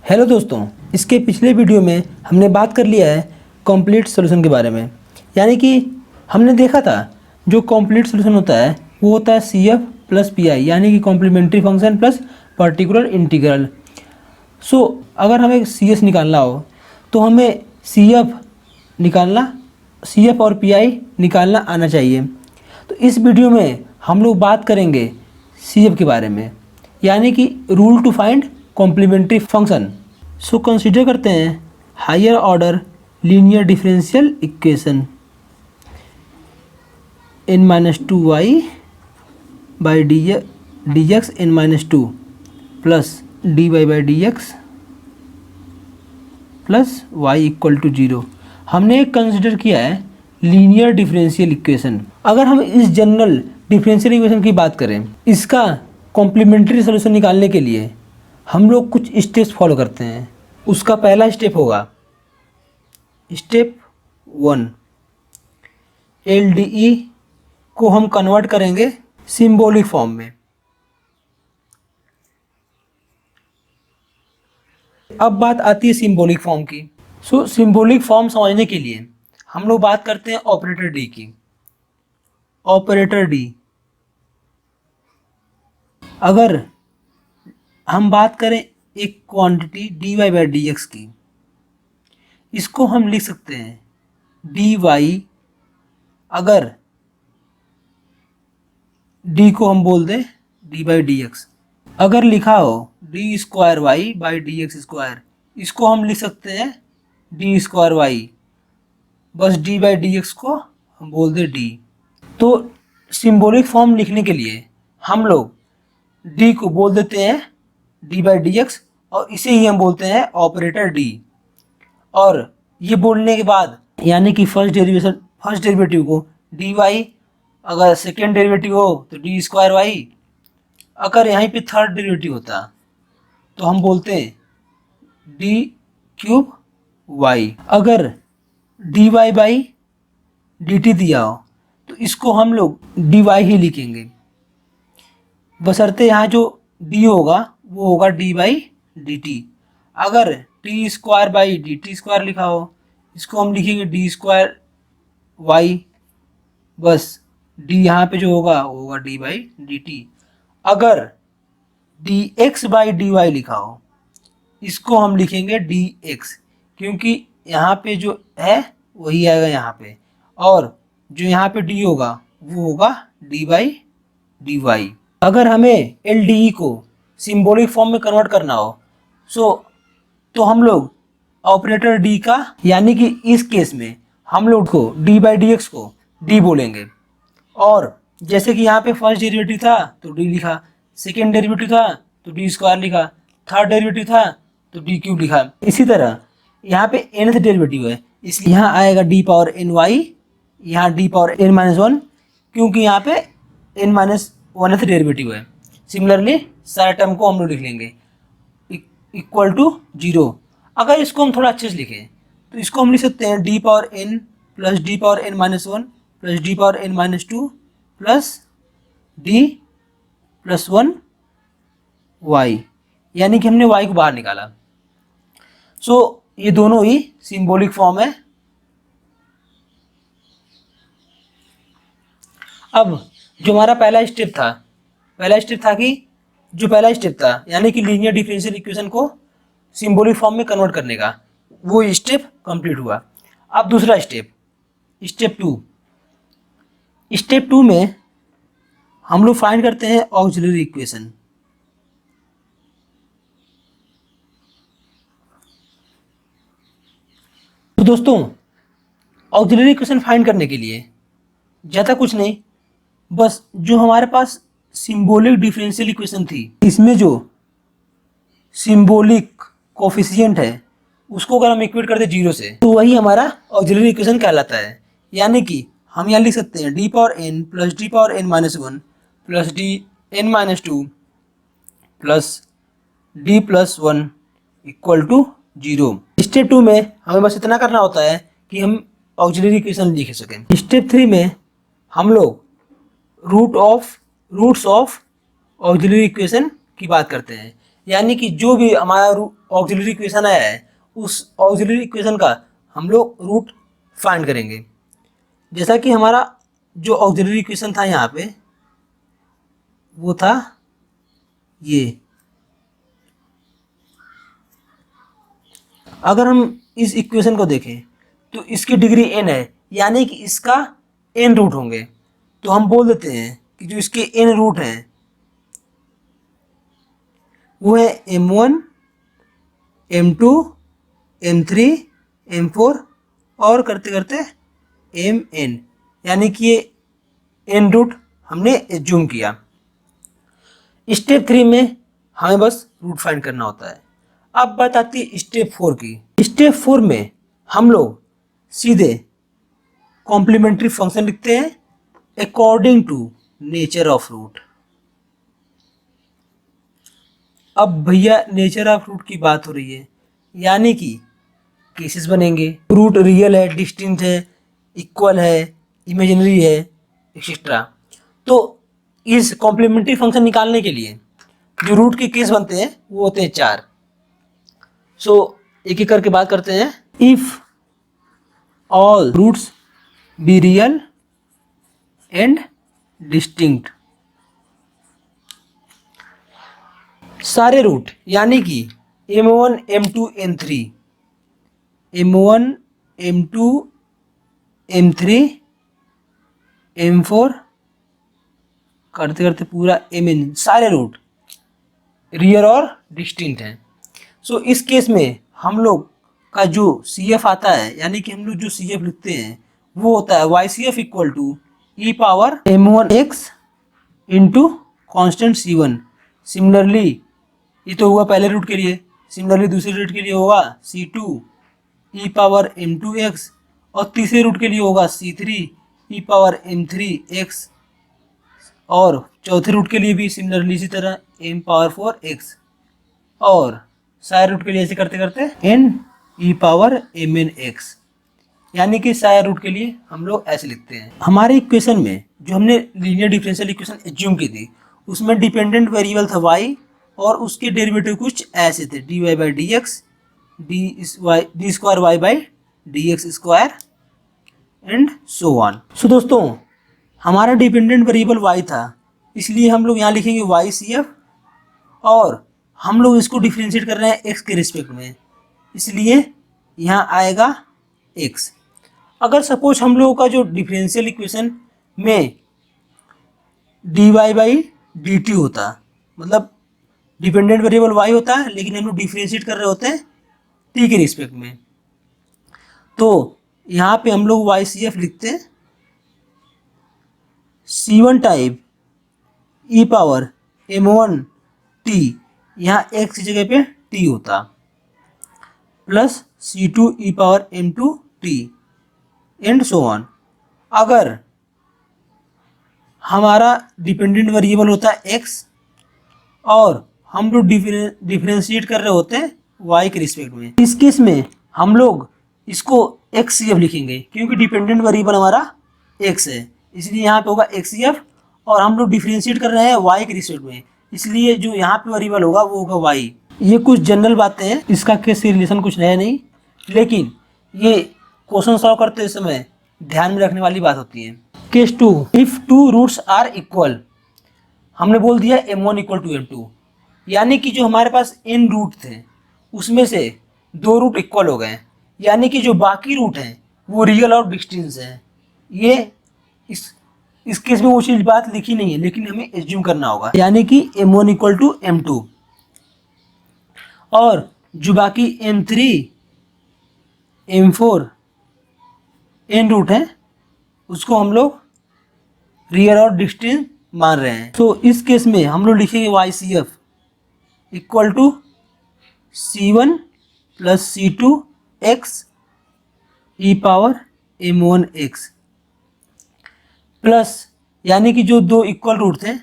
Hello दोस्तों, इसके पिछले वीडियो में हमने बात कर लिया है कंप्लीट सॉल्यूशन के बारे में। यानी कि हमने देखा था जो कंप्लीट सॉल्यूशन होता है वो होता है CF प्लस PI, यानी कि complementary function plus particular integral. So अगर हमें CS निकालना हो तो हमें CF और PI निकालना आना चाहिए। तो इस वीडियो में हम लोग बात करेंगे CF के बारे में, यानी कि rule to find complementary function. So consider करते हैं higher order linear differential equation n-2y by dx n-2 plus dy by dx plus y equal to 0। हमने कंसिडर किया है लीनियर डिफरेंशियल इक्वेशन। अगर हम इस जनरल डिफरेंशियल इक्वेशन की बात करें, इसका कॉम्प्लीमेंट्री सॉल्यूशन निकालने के लिए हम लोग कुछ स्टेप्स फॉलो करते हैं। उसका पहला स्टेप होगा स्टेप 1, LDE को हम कन्वर्ट करेंगे सिंबॉलिक फॉर्म में। अब बात आती है सिंबॉलिक फॉर्म की। सो सिंबॉलिक फॉर्म समझने के लिए हम लोग बात करते हैं ऑपरेटर डी की। ऑपरेटर डी, अगर हम बात करें एक क्वांटिटी dy बाई dx की, इसको हम लिख सकते हैं dy, अगर d को हम बोल दें d बाई dx। अगर लिखा हो d square Y by dx square, इसको हम लिख सकते हैं d स्क्वायर वाई, बस d बाई dx को हम बोल दें d। तो सिंबॉलिक फॉर्म लिखने के लिए हम लोग d को बोल देते हैं d बाई dx और इसे ही हम बोलते हैं ऑपरेटर d। और ये बोलने के बाद यानी कि फर्स्ट डेरिवेटिव को dy, अगर सेकेंड डेरिवेटिव हो तो d स्क्वायर वाई, अगर यहाँ पे थर्ड डेरिवेटिव होता तो हम बोलते हैं d क्यूब y। अगर dy बाई dt दिया हो तो इसको हम लोग dy ही लिखेंगे, बशर्ते यहाँ जो d होगा वो होगा d बाई dt। अगर t square by dt square लिखा हो, इसको हम लिखेंगे d स्क्वायर y, बस d यहाँ पे जो होगा वो होगा d बाई dt। अगर dx बाई dy लिखा हो, इसको हम लिखेंगे dx, क्योंकि यहाँ पे जो है वही आएगा यहाँ पे, और जो यहाँ पे d होगा वो होगा d बाई dy। अगर हमें LDE को सिंबॉलिक फॉर्म में कन्वर्ट करना हो तो हम लोग ऑपरेटर d का, यानी कि इस केस में हम लोग को d बाई dx को d बोलेंगे। और जैसे कि यहाँ पे फर्स्ट डेरिवेटिव था तो d लिखा, सेकेंड डेरिवेटिव था तो d स्क्वायर लिखा, थर्ड डेरिवेटिव था तो d क्यूब लिखा। इसी तरह यहाँ पे nth डेरिवेटिव है, इसलिए यहाँ आएगा d पावर ny, यहाँ d पावर n-1, क्योंकि यहाँ पे n-1th डेरिवेटिव है। सिमिलरली सारे टर्म को हम लोग लिख लेंगे इक्वल टू 0। अगर इसको हम थोड़ा अच्छे से लिखें तो इसको हम लिख सकते हैं d power n plus d power n-1 plus d power n-2 plus d plus 1 y, यानी कि हमने y को बाहर निकाला। सो ये दोनों ही सिंबॉलिक फॉर्म है। अब जो हमारा पहला स्टेप था यानी कि लीनियर डिफरेंशियल इक्वेशन को सिंबॉलिक फॉर्म में कन्वर्ट करने का, वो स्टेप कंप्लीट हुआ। अब दूसरा स्टेप 2 में हम लोग फाइंड करते हैं ऑक्सिलरी इक्वेशन। तो दोस्तों, ऑक्सिलरी इक्वेशन फाइंड करने के लिए ज़्यादा कुछ नहीं, बस जो हमारे पास सिंबॉलिक डिफरेंशियल इक्वेशन थी, इसमें जो सिंबॉलिक कोफिशिएंट है उसको अगर हम इक्वेट कर दे 0 से तो वही हमारा ऑक्सिलरी इक्वेशन कहलाता है। यानी कि हम यहाँ लिख सकते हैं d power n plus d power n-1 plus d n-2 plus d plus 1 equal to 0। Step 2 में हमें बस इतना करना होता है कि हम ऑक्सिलरी इक्वेशन लिख सकें। स्टेप 3 में हम लोग रूट्स ऑफ ऑक्सिलरी इक्वेशन की बात करते हैं, यानी कि जो भी हमारा ऑक्सिलरी इक्वेशन आया है उस ऑक्सिलरी इक्वेशन का हम लोग रूट फाइंड करेंगे। जैसा कि हमारा जो ऑक्सिलरी इक्वेशन था यहाँ पे वो था ये। अगर हम इस इक्वेशन को देखें तो इसकी डिग्री n है, यानी कि इसका n रूट होंगे। तो हम बोल देते हैं कि जो इसके n रूट हैं वो है m1, m2, m3, m4 और करते करते mn, यानी कि ये n रूट हमने एज्यूम किया। स्टेप 3 में हमें बस रूट फाइंड करना होता है। अब बात आती है स्टेप 4 की। स्टेप 4 में हम लोग सीधे कॉम्प्लीमेंट्री फंक्शन लिखते हैं according to nature of root. अब भैया नेचर ऑफ रूट की बात हो रही है, यानी कि केसेस बनेंगे, रूट रियल है, डिस्टिंक्ट है, इक्वल है, इमेजिनरी है, एक्सेट्रा। तो इस कॉम्प्लीमेंट्री फंक्शन निकालने के लिए जो रूट के केस बनते हैं वो होते हैं 4। सो एक एक करके बात करते हैं। If all roots be real and distinct, सारे रूट यानी कि m1, m2, m3, m1, m2, m3, m4 करते करते पूरा mn, सारे रूट रियल और डिस्टिंक्ट हैं। सो इस केस में हम लोग का जो CF आता है, यानी कि हम लोग जो CF लिखते हैं वो होता है YCF equal to e power m1x into constant C1। Similarly ये तो हुआ पहले रूट के लिए, सिमिलरली दूसरे रूट के लिए होगा C2 e पावर m2x और तीसरे रूट के लिए होगा C3 e पावर m3x और चौथे रूट के लिए भी सिमिलरली इसी तरह m पावर 4x और सारे रूट के लिए ऐसे करते करते n e पावर mnx, यानी कि सारे रूट के लिए हम लोग ऐसे लिखते हैं। हमारे इक्वेशन में जो हमने लीनियर डिफरेंशियल इक्वेशन एज्यूम की थी उसमें डिपेंडेंट वेरिएबल था y और उसके डेरिवेटिव कुछ ऐसे थे dy by d x, d square Y by d x square and so on. So दोस्तों हमारा डिपेंडेंट वेरिएबल y था, इसलिए हम लोग यहाँ लिखेंगे YCF और हम लोग इसको डिफरेंशिएट कर रहे हैं x के रिस्पेक्ट में, इसलिए यहाँ आएगा x। अगर सपोज हम लोगों का जो डिफरेंशियल इक्वेशन में dy बाई डी टी होता, मतलब डिपेंडेंट वेरिएबल y होता है लेकिन हम लोग डिफरेंशिएट कर रहे होते हैं t के रिस्पेक्ट में, तो यहाँ पे हम लोग YCF लिखते हैं C1 type e power m1 t, यहाँ x की जगह पे t होता, plus C2 e power m2 t and so on. अगर हमारा डिपेंडेंट वेरिएबल होता है x और हम लोग डिफरेंशिएट कर रहे होते हैं y के रिस्पेक्ट में, इस केस में हम लोग इसको XCF लिखेंगे क्योंकि डिपेंडेंट वेरिएबल हमारा x है, इसलिए यहाँ पे होगा XCF और हम लोग डिफरेंशिएट कर रहे हैं y के रिस्पेक्ट में, इसलिए जो यहाँ पे वेरिएबल होगा वो होगा y। ये कुछ जनरल बातें हैं, इसका केस से रिलेशन कुछ है नहीं, लेकिन ये क्वेश्चन सॉल्व करते समय ध्यान में रखने वाली बात होती है। Case 2, if two roots are equal, हमने बोल दिया m1 इक्वल टू m2, यानी कि जो हमारे पास n रूट थे उसमें से 2 रूट इक्वल हो गए, यानी कि जो बाकी रूट हैं वो रियल और डिस्टिंक्ट हैं। ये इस केस में वो चीज़ बात लिखी नहीं है लेकिन हमें एज्यूम करना होगा, यानी कि m1 इक्वल टू m2 और जो बाकी m3 m4 n रूट हैं उसको हम लोग रियल और डिस्टिंक्ट मान रहे हैं। तो इस केस में हम लोग लिखेंगे YCF equal to C1 plus C2 x e power m1x plus, यानी कि जो 2 इक्वल रूट थे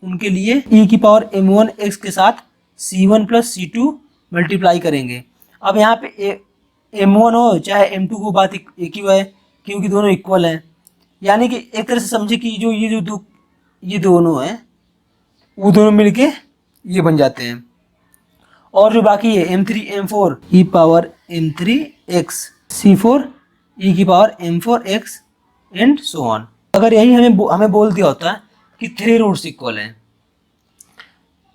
उनके लिए e की पावर m1x के साथ C1 प्लस C2 मल्टीप्लाई करेंगे। अब यहाँ पे m1 हो चाहे m2 को बात एक ही है क्योंकि दोनों इक्वल हैं, यानी कि एक तरह से समझे कि जो ये दोनों हैं वो दोनों मिलके ये बन जाते हैं। और जो बाकी है m3 m4 e power m3 x c4 e की power m4 x and so on. अगर यही हमें बोल दिया होता कि 3 रूट्स इक्वल हैं,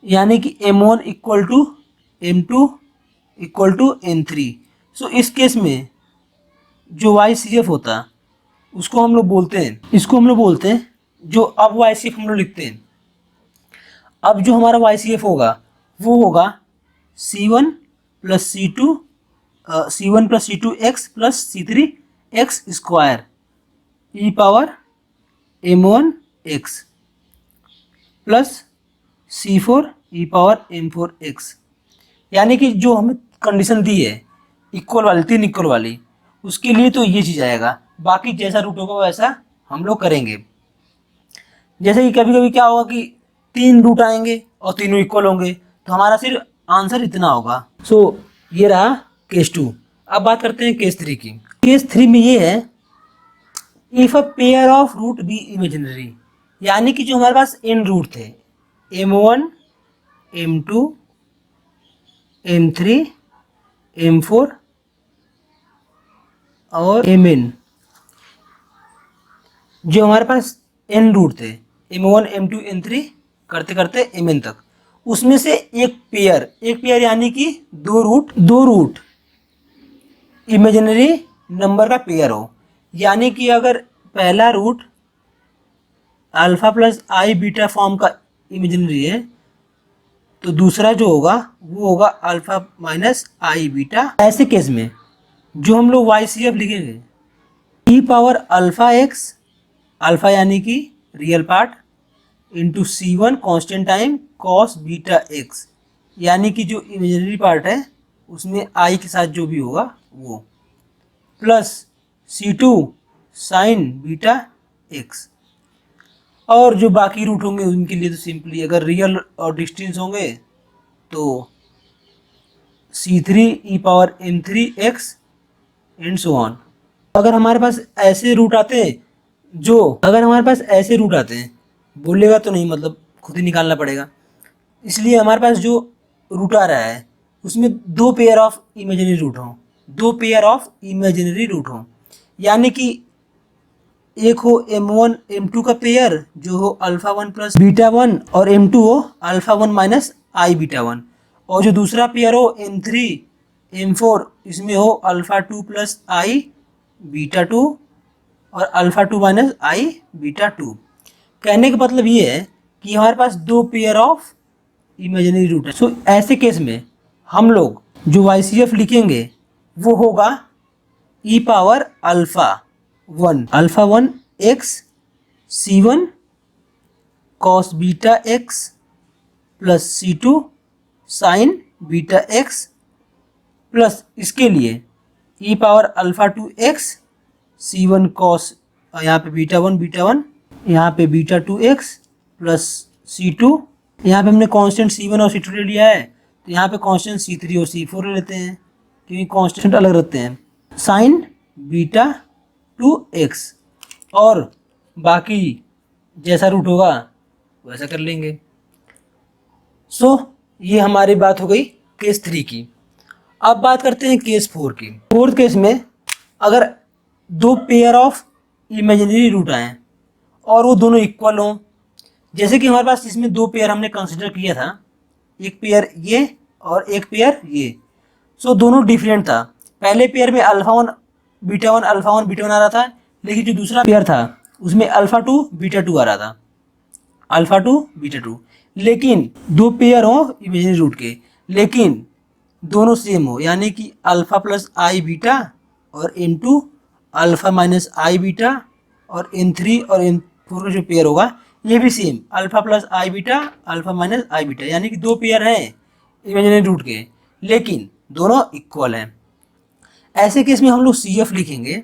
यानी कि m1 equal to m2 equal to m3, so इस केस में जो YCF होता उसको हम लोग बोलते हैं, इसको हम लोग बोलते हैं जो अब YCF हम लोग लिखते हैं। अब जो हमारा YCF होगा वो होगा C1 plus C2 x plus C3 x square e power m1 x plus C4 e power m4 x, यानी कि जो हमें कंडीशन दी है इक्वल वाली, 3 इक्वल वाली, उसके लिए तो ये चीज़ आएगा। बाकी जैसा रूट होगा वैसा हम लोग करेंगे। जैसे कि कभी कभी क्या होगा कि 3 रूट आएंगे और तीनों इक्वल होंगे, तो हमारा सिर्फ आंसर इतना होगा। सो ये रहा केस 2। अब बात करते हैं केस 3 की। केस 3 में ये है if a pair of root be imaginary, यानी कि जो हमारे पास n रूट थे m1 m2 m3 m4 और mn, जो हमारे पास n रूट थे m1 m2 m3 करते करते mn तक, उसमें से एक पेयर यानी कि दो रूट इमेजिनरी नंबर का पेयर हो। यानी कि अगर पहला रूट अल्फा प्लस आई बीटा फॉर्म का इमेजिनरी है तो दूसरा जो होगा वो होगा अल्फा माइनस आई बीटा। ऐसे केस में जो हम लोग YCF लिखेंगे ई पावर अल्फा एक्स, अल्फा यानी कि real part, into C1 constant time cos beta x, यानी कि जो इमेजिनरी पार्ट है उसमें आई के साथ जो भी होगा वो, plus C2 sine beta x. और जो बाकी रूट होंगे उनके लिए तो सिंपली अगर रियल और डिस्टेंस होंगे तो C3 E power m3 x and so on. अगर हमारे पास ऐसे रूट आते हैं बोलेगा तो नहीं, मतलब खुद ही निकालना पड़ेगा। इसलिए हमारे पास जो रूट आ रहा है उसमें दो पेयर ऑफ इमेजिनरी रूट हों, यानी कि एक हो m1 m2 का पेयर जो हो अल्फा 1 प्लस बीटा 1 और m2 हो अल्फा 1 माइनस आई बीटा 1, और जो दूसरा पेयर हो m3 m4 इसमें हो अल्फा 2 प्लस आई बीटा 2 और अल्फा 2 माइनस आई बीटा 2। कहने का मतलब ये है कि हमारे पास दो पेयर ऑफ इमेजिनरी रूट है। सो ऐसे केस में हम लोग जो YCF लिखेंगे वो होगा e power alpha 1 x C1 cos beta x plus C2 sine beta x, plus इसके लिए e power alpha 2 x C1 cos, यहाँ पे बीटा 1 यहाँ पे बीटा 2 x प्लस C2, यहाँ पे हमने कांस्टेंट C1 और C2 ले लिया है तो यहाँ पे कांस्टेंट C3 और C4 ले लेते हैं क्योंकि कांस्टेंट अलग रहते हैं, साइन बीटा 2x, और बाकी जैसा रूट होगा वैसा कर लेंगे। सो ये हमारी बात हो गई केस 3 की। अब बात करते हैं केस 4 की। फोर्थ केस में अगर दो पेयर ऑफ इमेजिनरी रूट आए और वो दोनों इक्वल हों, जैसे कि हमारे पास इसमें दो पेयर हमने कंसिडर किया था, एक पेयर ये और एक पेयर ये। सो दोनों डिफरेंट था। पहले पेयर में अल्फा 1 बीटा 1 आ रहा था, लेकिन जो दूसरा पेयर था उसमें अल्फा 2 बीटा 2 आ रहा था, अल्फा 2 बीटा 2। लेकिन दो पेयर हो इमेजिनरी रूट के, लेकिन दोनों सेम हो, यानी कि अल्फा प्लस आई बीटा और m2 अल्फा माइनस आई बीटा, और m3 और m4 का जो पेयर होगा ये भी सेम अल्फा प्लस आई बीटा अल्फा माइनस आई बीटा, यानी कि दो पेयर हैं इमेजिनरी रूट के लेकिन दोनों इक्वल हैं। ऐसे केस में हम लोग CF लिखेंगे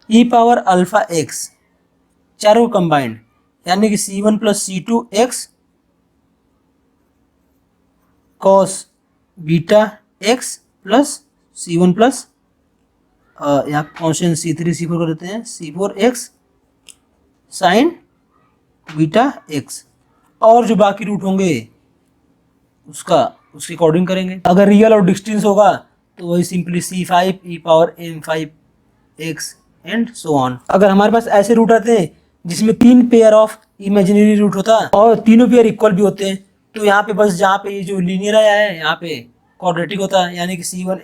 ई पावर अल्फा एक्स, चारों कंबाइंड, यानी कि C1 plus C2 x cos beta x plus C1 plus यहाँ कॉन्स्टेंट C3 C4 कर देते हैं C4 x sign beta x, और जो बाकी रूट होंगे उसका उसके अकॉर्डिंग करेंगे। अगर रियल और डिस्टेंस होगा तो वही simply C5 e power m5x and so on. अगर हमारे पास ऐसे रूट आते हैं जिसमें 3 पेयर ऑफ इमेजिनरी रूट होता है और तीनों पेयर इक्वल भी होते हैं, तो यहाँ पे बस जहाँ पे ये जो लीनियर आया है यहाँ पे क्वाड्रेटिक होता है, यानी कि C1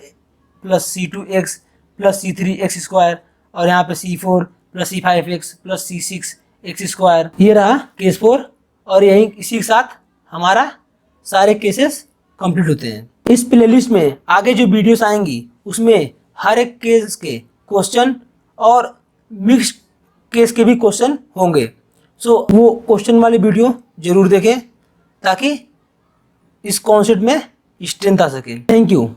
plus C2x plus C3x square, और यहाँ पे C4 plus C5x plus C6x square. ये रहा केस 4, और यही इसी के साथ हमारा सारे केसेस कंप्लीट होते हैं। इस प्लेलिस्ट में आगे जो वीडियोस आएंगी उसमें हर एक केस के क्वेश्चन और मिक्स्ड केस के भी क्वेश्चन होंगे, सो वो क्वेश्चन वाली वीडियो जरूर देखें ताकि इस कॉन्सेप्ट में स्ट्रेंथ आ सके। Thank you.